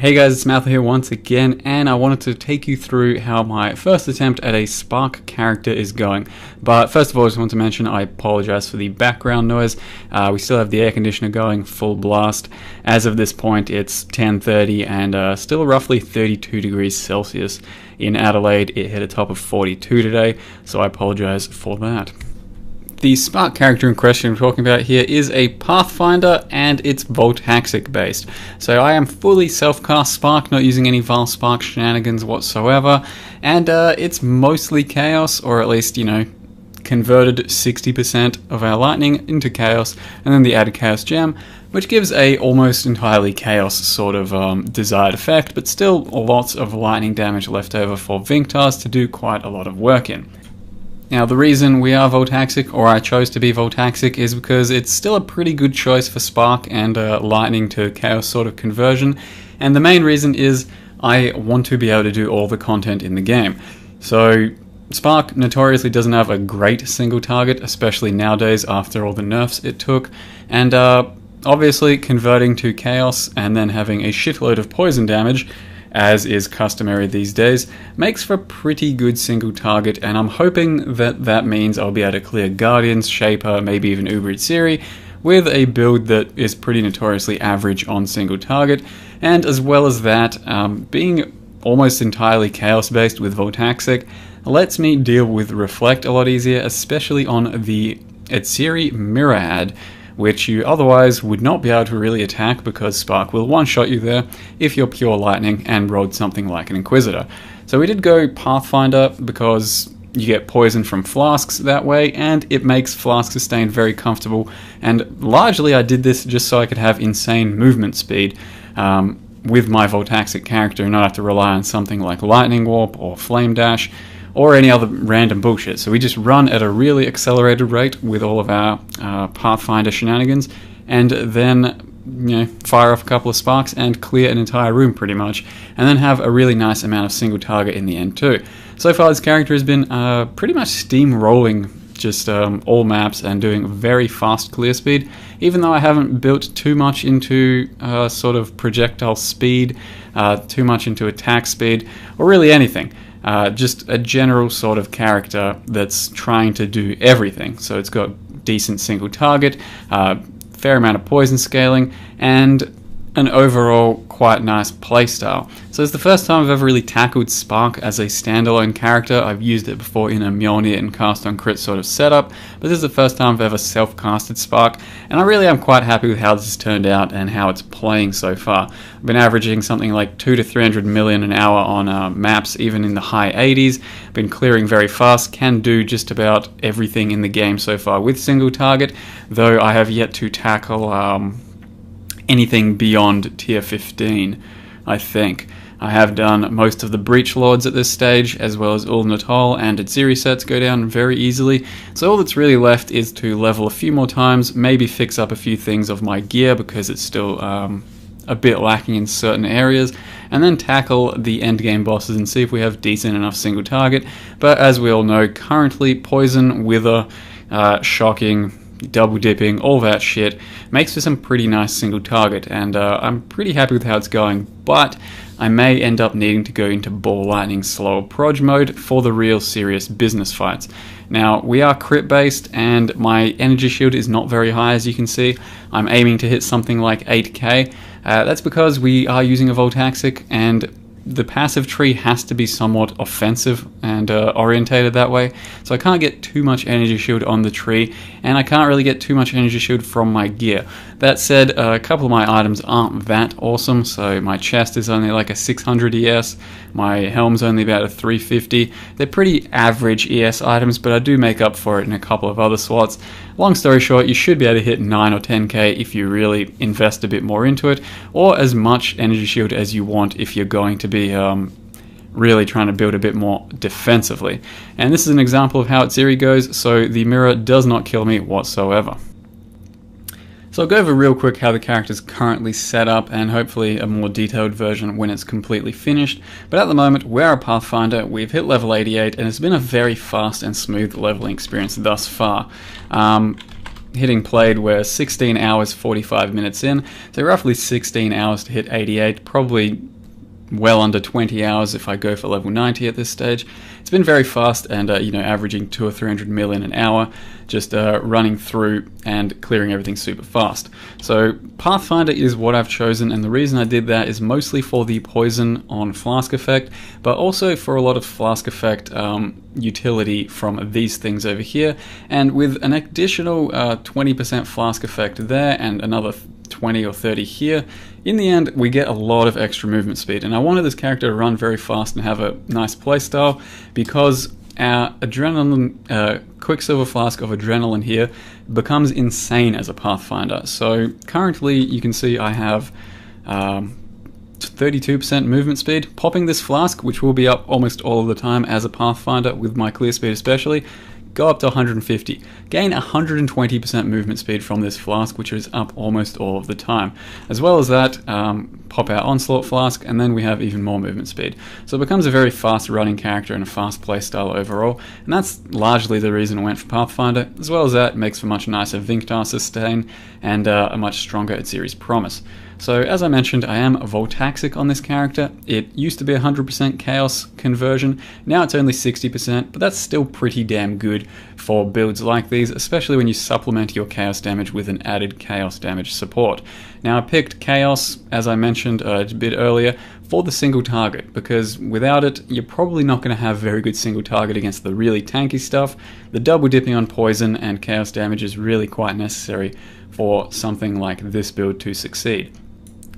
Hey guys, it's Matthew here once again, and I wanted to take you through how my first attempt at a Spark character is going. But first of all, I just want to mention I apologize for the background noise. We still have the air conditioner going full blast. As of this point, it's 10:30 and still roughly 32 degrees Celsius. In Adelaide, it hit a top of 42 today, so I apologize for that. The Spark character in question I'm talking about here is a Pathfinder, and it's Taxic based. So I am fully self-cast Spark, not using any Val Spark shenanigans whatsoever, and it's mostly Chaos, or at least, converted 60% of our lightning into Chaos, and then the added Chaos Gem, which gives a almost entirely Chaos sort of desired effect, but still lots of lightning damage left over for Vinctars to do quite a lot of work in. Now, the reason we are Taxic, or I chose to be Taxic, is because it's still a pretty good choice for Spark and Lightning to Chaos sort of conversion, and the main reason is I want to be able to do all the content in the game. So, Spark notoriously doesn't have a great single target, especially nowadays after all the nerfs it took, and obviously converting to Chaos and then having a shitload of poison damage, as is customary these days, makes for a pretty good single target, and I'm hoping that that means I'll be able to clear Guardians, Shaper, maybe even Uber Siri, with a build that is pretty notoriously average on single target, and as well as that, being almost entirely Chaos based with Taxic lets me deal with Reflect a lot easier, especially on the Etsiri mirror ad, which you otherwise would not be able to really attack because Spark will one-shot you there if you're pure lightning and rolled something like an Inquisitor. So we did go Pathfinder because you get poison from flasks that way, and it makes Flask Sustain very comfortable, and largely I did this just so I could have insane movement speed with my Taxic character and not have to rely on something like Lightning Warp or Flame Dash or any other random bullshit. So we just run at a really accelerated rate with all of our Pathfinder shenanigans, and then fire off a couple of sparks and clear an entire room pretty much, and then have a really nice amount of single target in the end too. So far this character has been pretty much steamrolling just all maps and doing very fast clear speed, even though I haven't built too much into sort of projectile speed, too much into attack speed, or really anything. Just a general sort of character that's trying to do everything. So it's got decent single target, fair amount of poison scaling, and an overall quite nice playstyle. So it's the first time I've ever really tackled Spark as a standalone character. I've used it before in a Mjolnir and cast on crit sort of setup, but this is the first time I've ever self-casted Spark, and I really am quite happy with how this has turned out and how it's playing so far. I've been averaging something like 200 to 300 million an hour on maps, even in the high 80s. Been clearing very fast, can do just about everything in the game so far with single target, though I have yet to tackle anything beyond tier 15, I think. I have done most of the Breach Lords at this stage, as well as Ul Natal and Etsiri sets go down very easily, so all that's really left is to level a few more times, maybe fix up a few things of my gear because it's still a bit lacking in certain areas, and then tackle the endgame bosses and see if we have decent enough single target. But as we all know, currently Poison, Wither, Shocking, double dipping, all that shit makes for some pretty nice single target, and I'm pretty happy with how it's going, but I may end up needing to go into Ball Lightning slower proj mode for the real serious business fights. Now, we are crit based and my energy shield is not very high, as you can see. I'm aiming to hit something like 8k. That's because we are using a Taxic, and the passive tree has to be somewhat offensive and orientated that way, so I can't get too much energy shield on the tree, and I can't really get too much energy shield from my gear. That said, a couple of my items aren't that awesome, so my chest is only like a 600 ES, my helm's only about a 350. They're pretty average ES items, but I do make up for it in a couple of other slots. Long story short, you should be able to hit 9 or 10k if you really invest a bit more into it, or as much energy shield as you want if you're going to be really trying to build a bit more defensively. And this is an example of how Etsiri goes, so the mirror does not kill me whatsoever. So I'll go over real quick how the character's currently set up, and hopefully a more detailed version when it's completely finished. But at the moment, we're a Pathfinder, we've hit level 88, and it's been a very fast and smooth leveling experience thus far. hitting played, we're 16 hours 45 minutes in, so roughly 16 hours to hit 88, probably well under 20 hours if I go for level 90 at this stage. It's been very fast and averaging 200 or 300 mil in an hour, just running through and clearing everything super fast. So Pathfinder is what I've chosen, and the reason I did that is mostly for the poison on flask effect, but also for a lot of flask effect utility from these things over here, and with an additional 20% flask effect there and another 20 or 30 here, in the end we get a lot of extra movement speed. And I wanted this character to run very fast and have a nice playstyle, because our adrenaline, Quicksilver Flask of Adrenaline here becomes insane as a Pathfinder. So currently you can see I have 32% movement speed. Popping this flask, which will be up almost all of the time as a Pathfinder with my clear speed especially, go up to 150. Gain 120% movement speed from this flask, which is up almost all of the time. As well as that, pop our Onslaught Flask, and then we have even more movement speed. So it becomes a very fast running character and a fast playstyle overall, and that's largely the reason I went for Pathfinder. As well as that, it makes for much nicer Vinctar sustain and a much stronger series promise. So as I mentioned, I am Taxic on this character. It used to be 100% chaos conversion, now it's only 60%, but that's still pretty damn good for builds like these, especially when you supplement your chaos damage with an added chaos damage support. Now I picked chaos, as I mentioned a bit earlier, for the single target, because without it you're probably not going to have very good single target against the really tanky stuff. The double dipping on poison and chaos damage is really quite necessary for something like this build to succeed.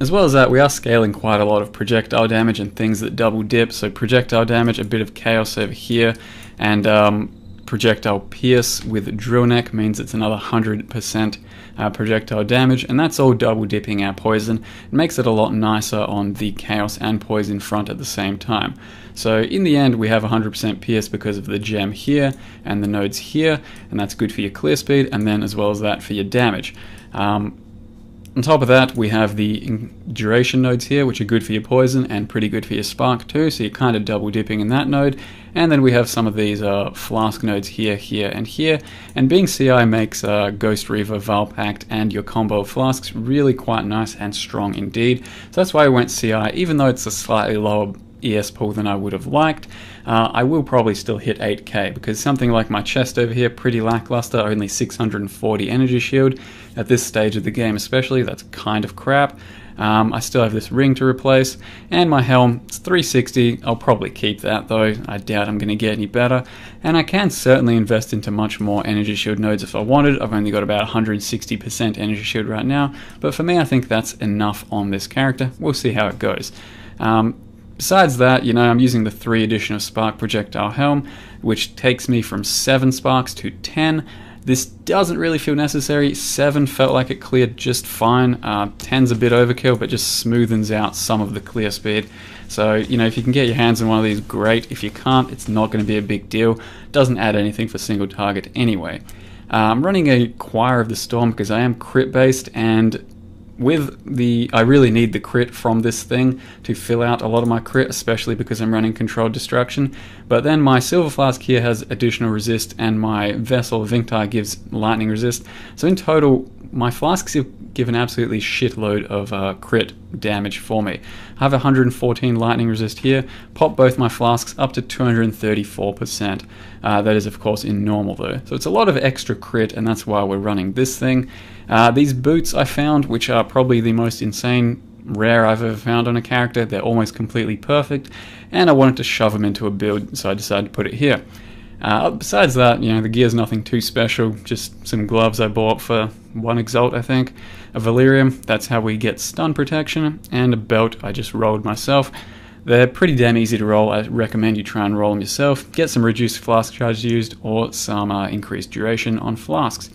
As well as that, we are scaling quite a lot of projectile damage and things that double dip, so projectile damage, a bit of chaos over here, and projectile pierce with drill neck means it's another 100% projectile damage, and that's all double dipping our poison. It makes it a lot nicer on the chaos and poison front at the same time. So in the end we have 100% pierce because of the gem here and the nodes here, and that's good for your clear speed, and then as well as that for your damage. On top of that, we have the duration nodes here, which are good for your poison and pretty good for your spark too, so you're kind of double dipping in that node. And then we have some of these flask nodes here, here, and here. And being CI makes Ghost Reaver, Valpact, and your combo of flasks really quite nice and strong indeed. So that's why I went CI, even though it's a slightly lower ES pool than I would have liked. I will probably still hit 8k, because something like my chest over here, pretty lackluster, only 640 energy shield. At this stage of the game especially, that's kind of crap. I still have this ring to replace, and my helm, it's 360, I'll probably keep that though, I doubt I'm going to get any better, and I can certainly invest into much more energy shield nodes if I wanted. I've only got about 160% energy shield right now, but for me I think that's enough on this character. We'll see how it goes. Besides that, I'm using the 3 additional spark projectile helm, which takes me from 7 sparks to 10. This doesn't really feel necessary. 7 felt like it cleared just fine. 10's a bit overkill, but just smoothens out some of the clear speed. So, if you can get your hands on one of these, great. If you can't, it's not going to be a big deal. Doesn't add anything for single target anyway. I'm running a Choir of the Storm because I am crit based, and I really need the crit from this thing to fill out a lot of my crit, especially because I'm running Controlled Destruction. But then my Silver Flask here has additional resist, and my Vessel Vinctar gives lightning resist. So in total, my flasks give an absolutely shitload of crit damage for me. I have 114 lightning resist here. Pop both my flasks up to 234%. That is of course in normal though. So it's a lot of extra crit, and that's why we're running this thing. These boots I found, which are probably the most insane rare I've ever found on a character. They're almost completely perfect, and I wanted to shove them into a build, so I decided to put it here. Besides that, the gear's nothing too special, just some gloves I bought for 1 exalt, I think, a Valerium, that's how we get stun protection, and a belt I just rolled myself. They're pretty damn easy to roll. I recommend you try and roll them yourself. Get some reduced flask charge used, or some increased duration on flasks.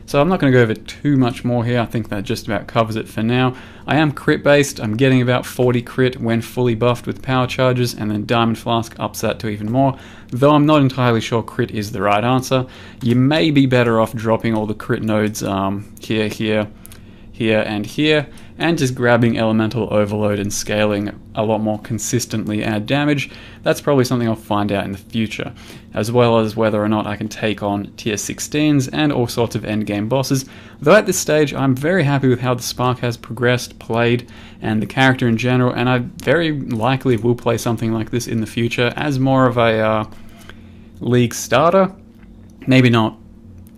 So I'm not going to go over too much more here. I think that just about covers it for now. I am crit based. I'm getting about 40 crit when fully buffed with power charges, and then Diamond Flask ups that to even more, though I'm not entirely sure crit is the right answer. You may be better off dropping all the crit nodes here, here, here, and here, and just grabbing Elemental Overload and scaling a lot more consistently our damage. That's probably something I'll find out in the future, as well as whether or not I can take on tier 16s and all sorts of endgame bosses. Though at this stage, I'm very happy with how the Spark has progressed, played, and the character in general, and I very likely will play something like this in the future as more of a league starter. Maybe not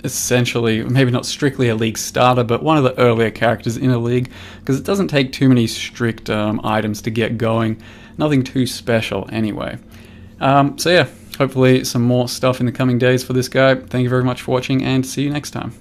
strictly a league starter, but one of the earlier characters in a league, because it doesn't take too many strict items to get going. Nothing too special anyway. So yeah, hopefully some more stuff in the coming days for this guy. Thank you very much for watching, and see you next time.